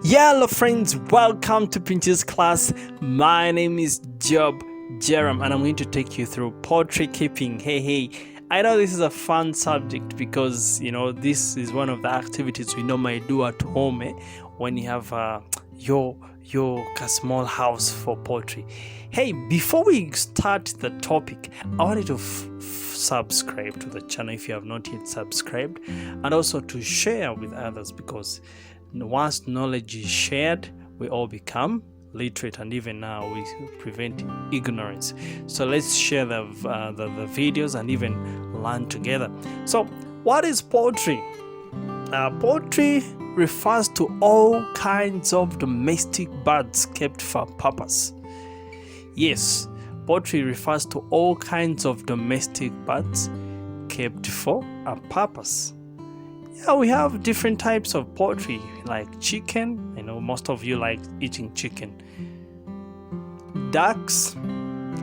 Hello friends, welcome to Pinter's class. My name is Job Jerem and I'm going to take you through poultry keeping. Hey, I know this is a fun subject because this is one of the activities we normally do at home when you have your small house for poultry. Hey, before we start the topic, I wanted to subscribe to the channel if you have not yet subscribed, and also to share with others, because once knowledge is shared, we all become literate, and even now we prevent ignorance. So let's share the videos and even learn together. So what is poultry? Poultry refers to all kinds of domestic birds kept for a purpose. Yes, poultry refers to all kinds of domestic birds kept for a purpose. Yeah, we have different types of poultry, like chicken. I know most of you like eating chicken. Ducks.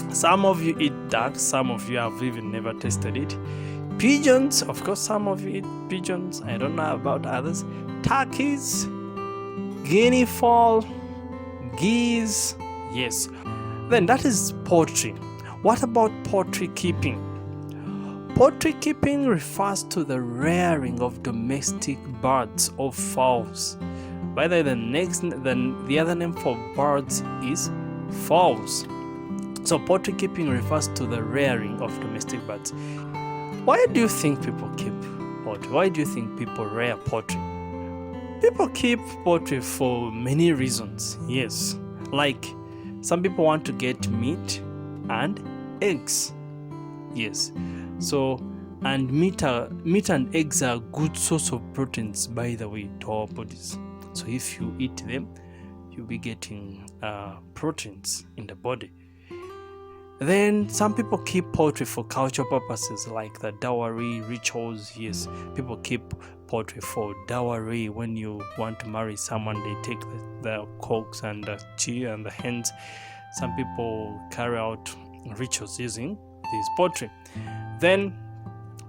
Some of you eat ducks. Some of you have even never tasted it. Pigeons. Of course, some of you eat pigeons. I don't know about others. Turkeys. Guinea fowl. Geese. Yes. Then that is poultry. What about poultry keeping? Poultry keeping refers to the rearing of domestic birds or fowls. By the way, the other name for birds is fowls. So poultry keeping refers to the rearing of domestic birds. Why do you think people keep poultry? Why do you think people rear poultry? People keep poultry for many reasons. Yes, like some people want to get meat and eggs. Yes. So, and meat and eggs are a good source of proteins, by the way, to our bodies. So if you eat them, you'll be getting proteins in the body. Then some people keep poultry for cultural purposes, like the dowry rituals. Yes, people keep poultry for dowry. When you want to marry someone, they take the cocks and the chicken and the hens. Some people carry out rituals using this poultry. Then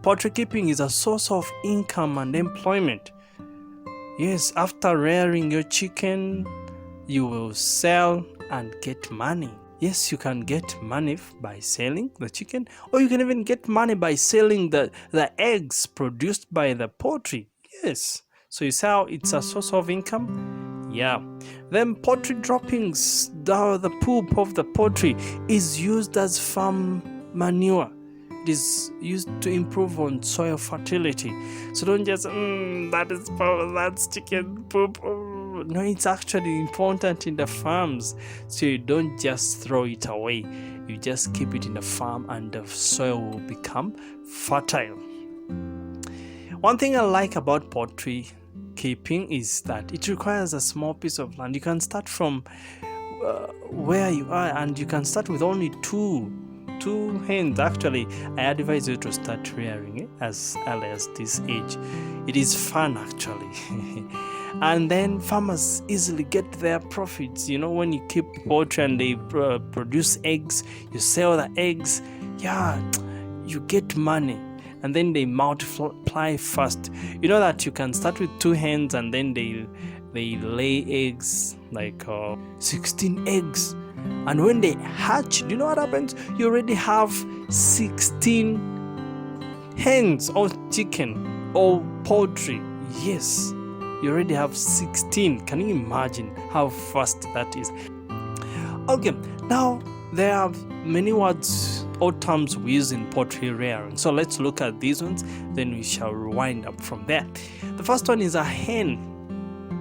poultry keeping is a source of income and employment. Yes, after rearing your chicken, you will sell and get money. Yes, you can get money by selling the chicken, or you can even get money by selling the eggs produced by the poultry. Yes, so you see how it's a source of income? Yeah. Then poultry droppings, the poop of the poultry, is used as farm manure. It is used to improve on soil fertility. So don't just that's chicken poop. No, it's actually important in the farms. So you don't just throw it away. You just keep it in the farm and the soil will become fertile. One thing I like about poultry keeping is that it requires a small piece of land. You can start from where you are, and you can start with only two hens. Actually, I advise you to start rearing it as early as this age. It is fun actually. And then farmers easily get their profits. When you keep poultry and they produce eggs, you sell the eggs, you get money, and then they multiply fast. You know that you can start with 2 hens and then they lay eggs, like 16 eggs. And when they hatch, do you know what happens? You already have 16 hens or chicken or poultry. Yes, you already have 16. Can you imagine how fast that is? Okay, now there are many words or terms we use in poultry rearing. So let's look at these ones, then we shall rewind up from there. The first one is a hen.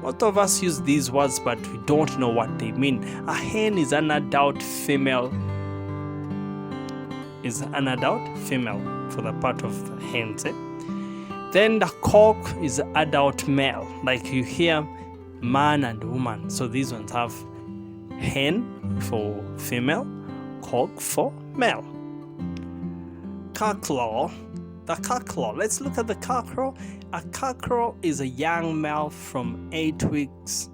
Most of us use these words, but we don't know what they mean. A hen is an adult female. For the part of the hens. Then the cock is adult male. Like you hear man and woman. So these ones have hen for female, cock for male. Cockerel. The cockerel. Let's look at the cockerel. A cockerel is a young male from 8 weeks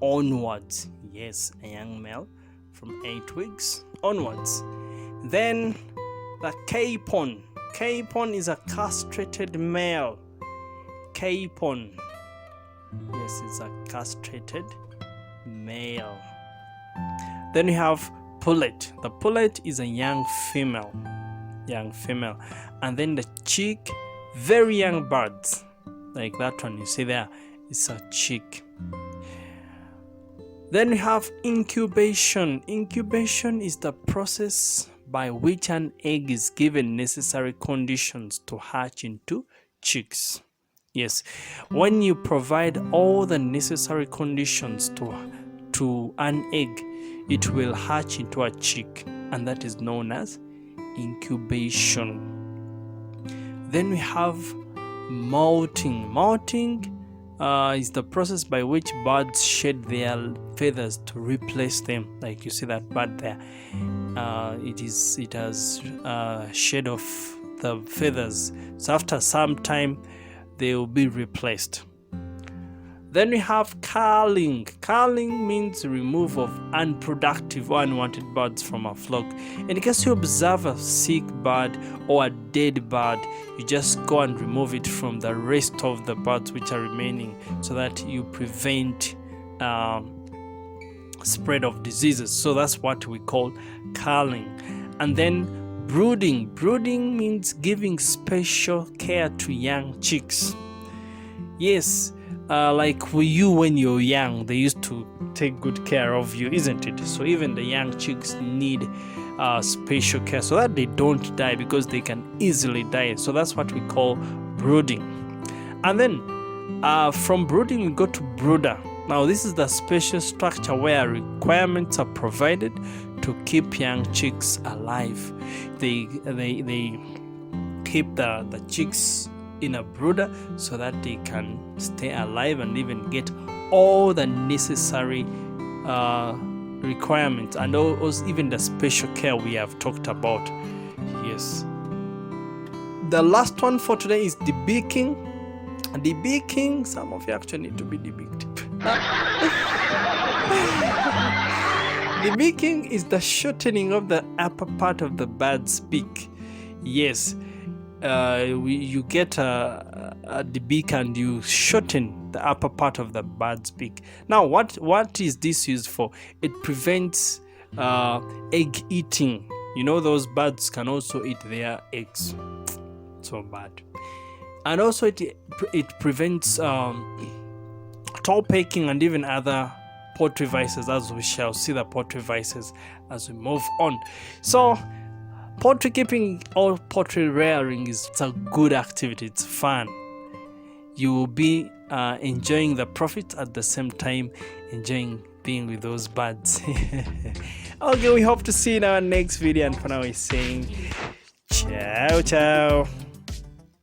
onwards. Yes, a young male from 8 weeks onwards. Then the capon. Capon is a castrated male. Capon. Yes, it's a castrated male. Then we have pullet. The pullet is a young female, and then the chick, very young birds, like that one you see there, is a chick. Then we have incubation. Incubation is the process by which an egg is given necessary conditions to hatch into chicks. Yes, when you provide all the necessary conditions to an egg, it will hatch into a chick, and that is known as incubation. Then we have molting. Molting is the process by which birds shed their feathers to replace them. Like you see that bird there, it has shed off the feathers, so after some time they will be replaced. Then we have culling. Culling means remove of unproductive or unwanted birds from a flock. In case you observe a sick bird or a dead bird, you just go and remove it from the rest of the birds which are remaining, so that you prevent spread of diseases. So that's what we call culling. And then brooding. Brooding means giving special care to young chicks. Yes, like you when you're young, they used to take good care of you, isn't it? So even the young chicks need special care so that they don't die, because they can easily die. So that's what we call brooding. And then from brooding we go to brooder. Now this is the special structure where requirements are provided to keep young chicks alive. They keep the chicks in a brooder so that they can stay alive and even get all the necessary requirements, and also even the special care we have talked about. Yes. The last one for today is debeaking. Debeaking, some of you actually need to be debeaked. Debeaking is the shortening of the upper part of the bird's beak. Yes. You get a debeak and you shorten the upper part of the bird's beak. Now, what is this used for? It prevents egg eating. You know, those birds can also eat their eggs. So bad. And also it prevents tall pecking and even other poultry vices, as we shall see the poultry vices as we move on. So poultry keeping or poultry rearing is a good activity. It's fun. You will be enjoying the profits at the same time enjoying being with those birds. Okay, we hope to see you in our next video, and for now we're saying ciao ciao.